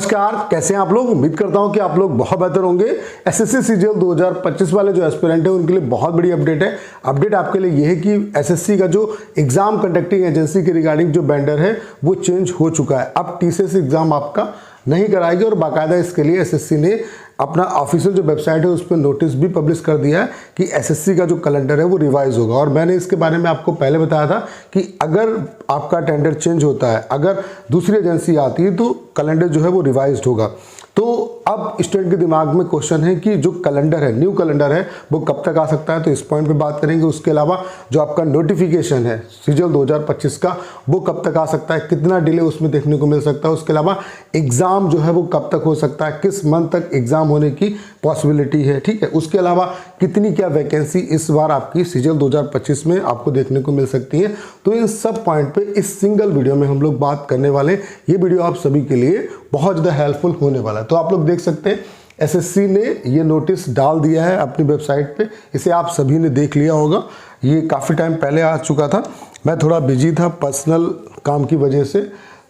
नमस्कार, कैसे हैं आप लोग। उम्मीद करता हूं कि आप लोग बहुत बेहतर होंगे। एसएससी सीजीएल 2025 वाले जो एस्पिरेंट है उनके लिए बहुत बड़ी अपडेट है। अपडेट आपके लिए यह है कि एसएससी का जो एग्जाम कंडक्टिंग एजेंसी के रिगार्डिंग जो वेंडर है वो चेंज हो चुका है। अब टीसीएस एग्जाम आपका नहीं कराएगी और बाकायदा इसके लिए एसएससी ने अपना ऑफिशियल जो वेबसाइट है उस पर नोटिस भी पब्लिश कर दिया है कि एसएससी का जो कैलेंडर है वो रिवाइज होगा। और मैंने इसके बारे में आपको पहले बताया था कि अगर आपका टेंडर चेंज होता है, अगर दूसरी एजेंसी आती है तो कैलेंडर जो है वो रिवाइज्ड होगा। तो अब स्टूडेंट के दिमाग में क्वेश्चन है कि जो कैलेंडर है, न्यू कैलेंडर है, वो कब तक आ सकता है, तो इस पॉइंट पे बात करेंगे। उसके अलावा जो आपका नोटिफिकेशन है सीजीएल 2025 का वो कब तक आ सकता है, कितना डिले उसमें देखने को मिल सकता है। उसके अलावा एग्जाम जो है वो कब तक हो सकता है, किस मंथ तक एग्जाम होने की पॉसिबिलिटी है, ठीक है। उसके अलावा कितनी क्या वैकेंसी इस बार आपकी सीजीएल 2025 में आपको देखने को मिल सकती है। तो इन सब पॉइंट पे इस सिंगल वीडियो में हम लोग बात करने वाले हैं। ये वीडियो आप सभी के लिए बहुत ज़्यादा हेल्पफुल होने वाला है। तो आप लोग देख सकते हैं एसएससी ने ये नोटिस डाल दिया है अपनी वेबसाइट पे। इसे आप सभी ने देख लिया होगा। ये काफ़ी टाइम पहले आ चुका था। मैं थोड़ा बिजी था पर्सनल काम की वजह से,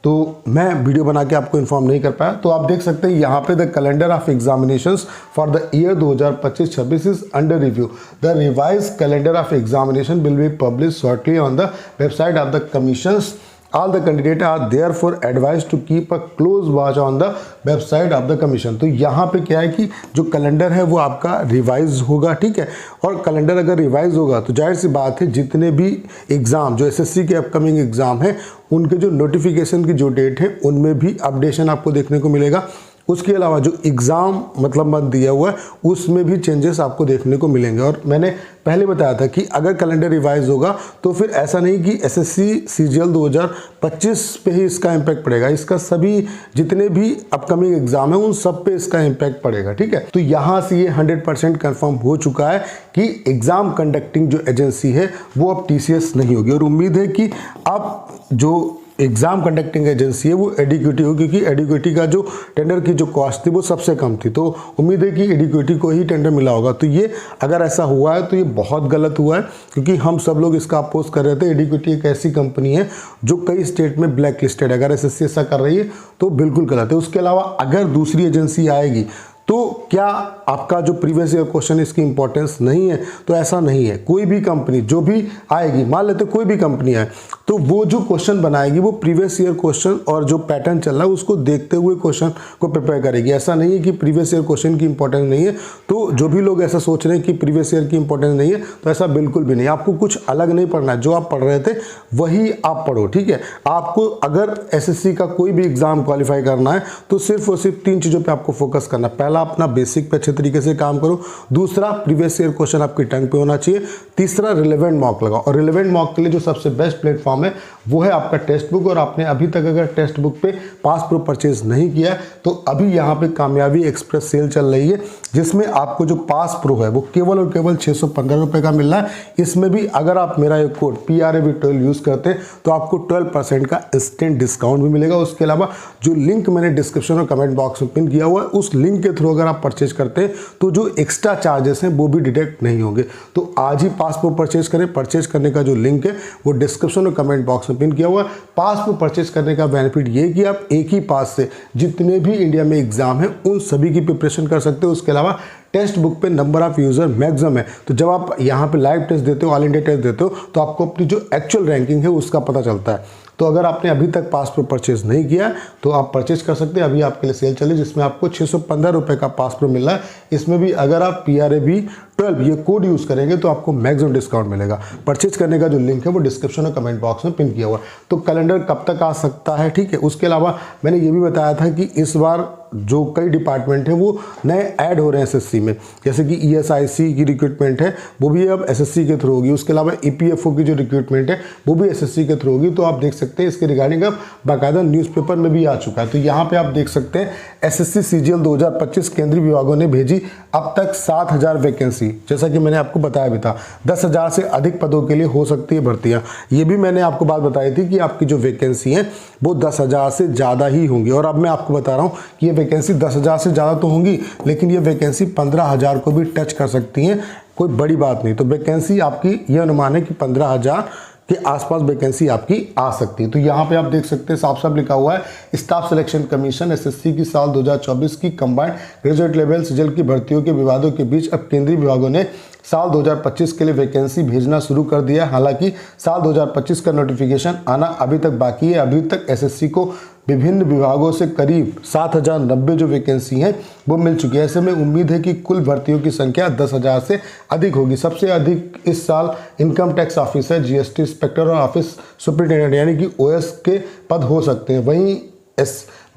तो मैं वीडियो बना के आपको इन्फॉर्म नहीं कर पाया। तो आप देख सकते हैं यहाँ पे the calendar of examinations for the year 2025-26 is under review. The revise calendar of examination will be publish shortly on the website of the commissions. All the candidates are therefore advised to keep a close watch on the website of the commission। तो यहाँ पे क्या है कि जो calendar है वो आपका रिवाइज होगा, ठीक है। और कैलेंडर अगर रिवाइज होगा तो जाहिर सी बात है जितने भी एग्ज़ाम जो एसएससी के अपकमिंग एग्ज़ाम है उनके जो नोटिफिकेशन की जो डेट है उनमें भी अपडेशन आपको देखने को मिलेगा। उसके अलावा जो एग्ज़ाम मतलब मंथ दिया हुआ है उसमें भी चेंजेस आपको देखने को मिलेंगे। और मैंने पहले बताया था कि अगर कैलेंडर रिवाइज होगा तो फिर ऐसा नहीं कि एसएससी सीजीएल 2025 पे ही इसका इम्पैक्ट पड़ेगा। इसका सभी जितने भी अपकमिंग एग्जाम है उन सब पे इसका इम्पैक्ट पड़ेगा, ठीक है। तो यहाँ से ये 100% कन्फर्म हो चुका है कि एग्ज़ाम कंडक्टिंग जो एजेंसी है वो अब टीसीएस नहीं होगी। और उम्मीद है कि अब जो एग्ज़ाम कंडक्टिंग एजेंसी है वो एडिक्विटी हो, क्योंकि एडिक्विटी का जो टेंडर की जो कॉस्ट थी वो सबसे कम थी। तो उम्मीद है कि एडिक्विटी को ही टेंडर मिला होगा। तो ये अगर ऐसा हुआ है तो ये बहुत गलत हुआ है, क्योंकि हम सब लोग इसका अपोज कर रहे थे। एडिक्विटी एक ऐसी कंपनी है जो कई स्टेट में ब्लैक लिस्टेड है। अगर एसएससी ऐसा कर रही है तो बिल्कुल गलत है। उसके अलावा अगर दूसरी एजेंसी आएगी तो क्या आपका जो प्रीवियस ईयर क्वेश्चन इसकी इंपॉर्टेंस नहीं है, तो ऐसा नहीं है। कोई भी कंपनी जो भी आएगी, मान लेते कोई भी कंपनी आए, तो वो जो क्वेश्चन बनाएगी वो प्रीवियस ईयर क्वेश्चन और जो पैटर्न चल रहा है उसको देखते हुए क्वेश्चन को प्रिपेयर करेगी। ऐसा नहीं है कि प्रीवियस ईयर क्वेश्चन की इंपॉर्टेंस नहीं है। तो जो भी लोग ऐसा सोच रहे हैं कि प्रीवियस ईयर की इंपॉर्टेंस नहीं है, तो ऐसा बिल्कुल भी नहीं। आपको कुछ अलग नहीं पढ़ना है, जो आप पढ़ रहे थे वही आप पढ़ो, ठीक है। आपको अगर एसएससी का कोई भी एग्जाम क्वालिफाई करना है तो सिर्फ और सिर्फ 3 चीज़ों पर आपको फोकस करना है। पहला, अपना बेसिक पे अच्छे तरीके से काम करो। दूसरा, प्रीवियस ईयर क्वेश्चन आपकी टंग पे होना चाहिए। तीसरा, रिलेवेंट मॉक लगाओ। और रिलेवेंट मॉक के लिए जो सबसे बेस्ट प्लेटफॉर्म है वो है आपका टेक्स्ट बुक। और आपने अभी तक अगर टेक्स्ट बुक पे पास प्रो परचेज नहीं किया है तो अभी यहाँ पे कामयाबी एक्सप्रेस सेल चल रही है, जिसमें आपको जो पास प्रो है वो केवल और केवल 615 रुपये का मिल रहा है। इसमें भी अगर आप मेरा एक कोड PRAV12 यूज़ करते हैं तो आपको 12% का इंस्टेंट डिस्काउंट भी मिलेगा। उसके अलावा जो लिंक मैंने डिस्क्रिप्शन और कमेंट बॉक्स में पिन किया हुआ है उस लिंक के थ्रू अगर आप परचेज करते हैं तो जो एक्स्ट्रा चार्जेस हैं वो भी डिडक्ट नहीं होंगे। तो आज ही पास प्रो परचेज करें। परचेज करने का जो लिंक है वो डिस्क्रिप्शन और कमेंट बॉक्स में पिन किया हुआ है। पास प्रो परचेज करने का बेनिफिट ये कि आप एक ही पास से जितने भी इंडिया में एग्जाम है उन सभी की प्रिपरेशन कर सकते हो। उसके अलावा टेक्स्ट बुक पे नंबर ऑफ यूज़र मैक्सिमम है। तो जब आप यहाँ पे लाइव टेस्ट देते हो, ऑल इंडिया टेस्ट देते हो, तो आपको अपनी जो एक्चुअल रैंकिंग है उसका पता चलता है। तो अगर आपने अभी तक पास प्रो परचेज नहीं किया तो आप परचेज कर सकते हैं। अभी आपके लिए सेल चले जिसमें आपको 615 रुपये का पास प्रो मिल रहा है। इसमें भी अगर आप PRAV12 ये कोड यूज़ करेंगे तो आपको मैक्सिमम डिस्काउंट मिलेगा। परचेज करने का जो लिंक है वो डिस्क्रिप्शन और कमेंट बॉक्स में पिन किया हुआ है। तो कैलेंडर कब तक आ सकता है, ठीक है। उसके अलावा मैंने ये भी बताया था कि इस बार जो कई डिपार्टमेंट हैं वो नए ऐड हो रहे हैं एसएससी में, जैसे कि ESIC की रिक्रूटमेंट है वो भी अब एसएससी के थ्रू होगी। उसके अलावा EPFO की जो रिक्रूटमेंट है वो भी एसएससी के थ्रू होगी। तो आप देख सकते हैं इसके रिगार्डिंग अब बाकायदा न्यूज़पेपर में भी आ चुका है। तो यहाँ पे आप देख सकते हैं एसएससी सीजीएल 2025 केंद्रीय विभागों ने भेजी अब तक 7000 वैकेंसी। जैसा कि मैंने आपको बताया भी था 10,000 से अधिक पदों के लिए हो सकती है भर्तियाँ। ये भी मैंने आपको बात बताई थी कि आपकी जो वैकेंसी है वो 10,000 से ज़्यादा ही होंगी। और अब मैं आपको बता रहा हूँ कि ये वैकेंसी 10,000 से ज़्यादा तो होंगी, लेकिन ये वैकेंसी 15,000 को भी टच कर सकती हैं। कोई बड़ी बात नहीं। तो वैकेंसी आपकी यह अनुमान है कि 15,000 के आसपास वैकेंसी आपकी आ सकती है। तो यहाँ पे आप देख सकते हैं साफ साफ लिखा हुआ है स्टाफ सिलेक्शन कमीशन एसएससी की साल 2024 की कंबाइंड ग्रेजुएट लेवल सिजल की भर्तियों के विवादों के बीच अब केंद्रीय विभागों ने साल 2025 के लिए वैकेंसी भेजना शुरू कर दिया। हालांकि साल 2025 का नोटिफिकेशन आना अभी तक बाकी है। अभी तक एसएससी को विभिन्न विभागों से करीब 7090 जो वैकेंसी हैं वो मिल चुकी है। ऐसे में उम्मीद है कि कुल भर्तियों की संख्या 10,000 से अधिक होगी। सबसे अधिक इस साल income tax officer, GST inspector और ऑफिस सुपरिटेंडेंट यानी कि ओएस के पद हो सकते हैं।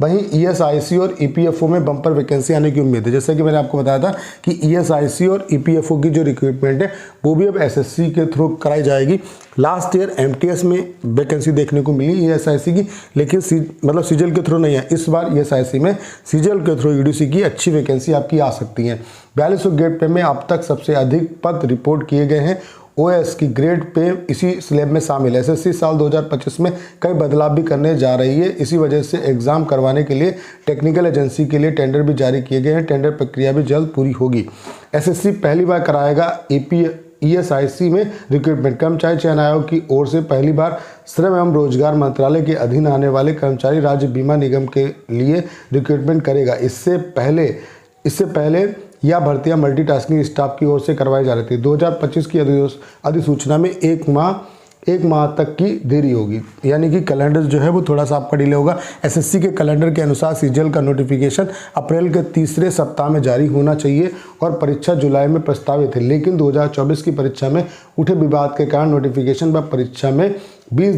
वहीं ईएसआईसी और ईपीएफओ में बम्पर वैकेंसी आने की उम्मीद है। जैसे कि मैंने आपको बताया था कि ईएसआईसी और ईपीएफओ की जो रिक्रूटमेंट है वो भी अब एसएससी के थ्रू कराई जाएगी। लास्ट ईयर एमटीएस में वैकेंसी देखने को मिली ईएसआईसी की, लेकिन सीजल के थ्रू नहीं है। इस बार ईएसआईसी में सीजल के थ्रू ईडीसी की अच्छी वैकेंसी आपकी आ सकती है। 4200 ग्रेड पे में अब तक सबसे अधिक पद रिपोर्ट किए गए हैं। ओएस की ग्रेड पे इसी स्लैब में शामिल है। एसएससी साल 2025 में कई बदलाव भी करने जा रही है। इसी वजह से एग्जाम करवाने के लिए टेक्निकल एजेंसी के लिए टेंडर भी जारी किए गए हैं। टेंडर प्रक्रिया भी जल्द पूरी होगी। एसएससी पहली बार कराएगा ईएसआईसी में रिक्रूटमेंट। कर्मचारी चयन आयोग की ओर से पहली बार श्रम एवं रोजगार मंत्रालय के अधीन आने वाले कर्मचारी राज्य बीमा निगम के लिए रिक्रूटमेंट करेगा। इससे पहले यह भर्तियां मल्टीटास्किंग स्टाफ की ओर से करवाई जा रही थी। 2025 की अधिसूचना में एक माह तक की देरी होगी, यानी कि कैलेंडर जो है वो थोड़ा सा आपका डिले होगा। एसएससी के कैलेंडर के अनुसार सीजल का नोटिफिकेशन अप्रैल के तीसरे सप्ताह में जारी होना चाहिए और परीक्षा जुलाई में प्रस्तावित है। लेकिन 2024 की परीक्षा में उठे विवाद के कारण नोटिफिकेशन व परीक्षा में 20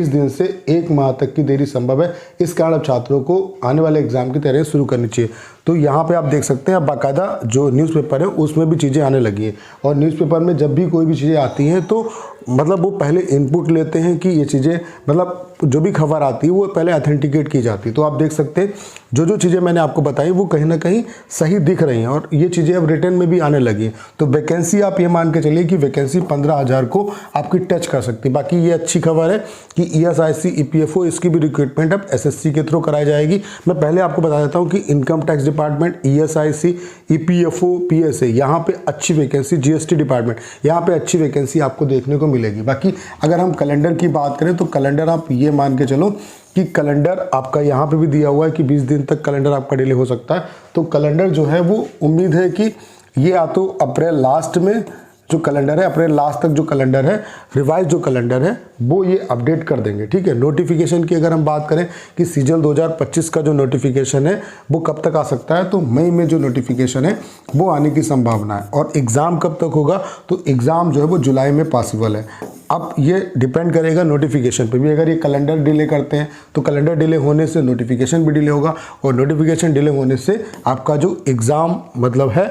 दिन से एक माह तक की देरी संभव है। इस कारण अब छात्रों को आने वाले एग्जाम की तैयारी शुरू करनी चाहिए। तो यहाँ पे आप देख सकते हैं बाकायदा जो न्यूज़पेपर है उसमें भी चीज़ें आने लगी हैं। और न्यूज़पेपर में जब भी कोई भी चीज़ें आती हैं तो मतलब वो पहले इनपुट लेते हैं कि ये चीज़ें मतलब जो भी खबर आती है वो पहले ऑथेंटिकेट की जाती है। तो आप देख सकते हैं जो चीज़ें मैंने आपको बताई वो कहीं ना कहीं सही दिख रही हैं और ये चीज़ें अब रिटर्न में भी आने लगी हैं। तो वैकेंसी आप ये मान के चलिए कि वैकेंसी 15,000 को आपकी टच कर सकती है। बाकी ये अच्छी खबर है कि ईएसआईसी, ईपीएफओ इसकी भी रिक्रूटमेंट अब एसएससी के थ्रू कराई जाएगी। मैं पहले आपको बता देता हूँ कि income tax department, ESIC, EPFO, PSA यहाँ पे अच्छी वैकेंसी, जीएसटी डिपार्टमेंट यहाँ पे अच्छी वैकेंसी आपको देखने को मिलेगी। बाकी अगर हम कैलेंडर की बात करें तो कैलेंडर आप ये मान के चलो कि कैलेंडर आपका यहाँ पे भी दिया हुआ है कि 20 दिन तक कैलेंडर आपका डिले हो सकता है। तो कैलेंडर जो है वो उम्मीद है कि ये या तो अप्रैल लास्ट में जो कैलेंडर है, अप्रैल लास्ट तक जो कैलेंडर है, रिवाइज जो कैलेंडर है वो ये अपडेट कर देंगे। ठीक है। नोटिफिकेशन की अगर हम बात करें कि सीजल 2025 का जो नोटिफिकेशन है वो कब तक आ सकता है, तो मई में जो नोटिफिकेशन है वो आने की संभावना है। और एग्ज़ाम कब तक होगा, तो एग्ज़ाम जो है वो जुलाई में पॉसिबल है। अब ये डिपेंड करेगा नोटिफिकेशन पे भी। अगर ये कैलेंडर डिले करते हैं तो कैलेंडर डिले होने से नोटिफिकेशन भी डिले होगा और नोटिफिकेशन डिले होने से आपका जो एग्ज़ाम मतलब है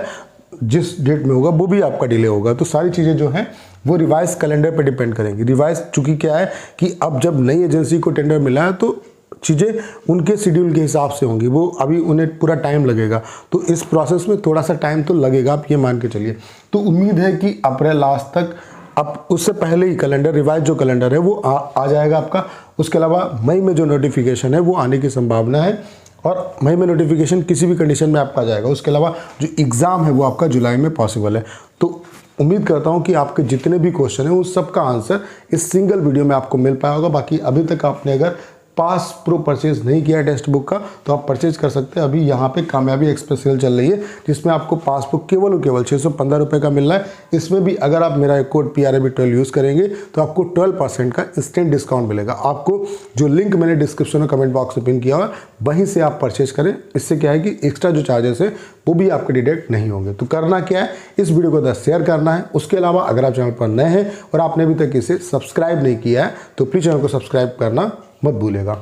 जिस डेट में होगा वो भी आपका डिले होगा। तो सारी चीज़ें जो हैं वो रिवाइज कैलेंडर पे डिपेंड करेंगी। रिवाइज चूँकि क्या है कि अब जब नई एजेंसी को टेंडर मिला है तो चीज़ें उनके शेड्यूल के हिसाब से होंगी, वो अभी उन्हें पूरा टाइम लगेगा। तो इस प्रोसेस में थोड़ा सा टाइम तो लगेगा, आप ये मान के चलिए। तो उम्मीद है कि अप्रैल लास्ट तक, अब उससे पहले ही कैलेंडर, रिवाइज जो कैलेंडर है वो आ जाएगा आपका। उसके अलावा मई में जो नोटिफिकेशन है वो आने की संभावना है और मई में नोटिफिकेशन किसी भी कंडीशन में आपका आ जाएगा। उसके अलावा जो एग्ज़ाम है वो आपका जुलाई में पॉसिबल है। तो उम्मीद करता हूँ कि आपके जितने भी क्वेश्चन हैं उस सब का आंसर इस सिंगल वीडियो में आपको मिल पाया होगा। बाकी अभी तक आपने अगर पास प्रो परचेज नहीं किया टेक्स्ट बुक का तो आप परचेज कर सकते हैं। अभी यहाँ पे कामयाबी एक्सप्रेस सेल चल रही है जिसमें आपको पासबुक केवल और केवल 615 रुपये का मिल रहा है। इसमें भी अगर आप मेरा कोड PRAB12 यूज़ करेंगे तो आपको 12% का इंस्टेंट डिस्काउंट मिलेगा। आपको जो लिंक मैंने डिस्क्रिप्शन और कमेंट बॉक्स में पिन किया हुआ वहीं से आप परचेज करें। इससे क्या है कि एक्स्ट्रा जो चार्जेस है वो भी आपके डिडक्ट नहीं होंगे। तो करना क्या है, इस वीडियो को शेयर करना है। उसके अलावा अगर आप चैनल पर नए हैं और आपने अभी तक इसे सब्सक्राइब नहीं किया है तो प्लीज़ चैनल को सब्सक्राइब करना मत भूलिएगा।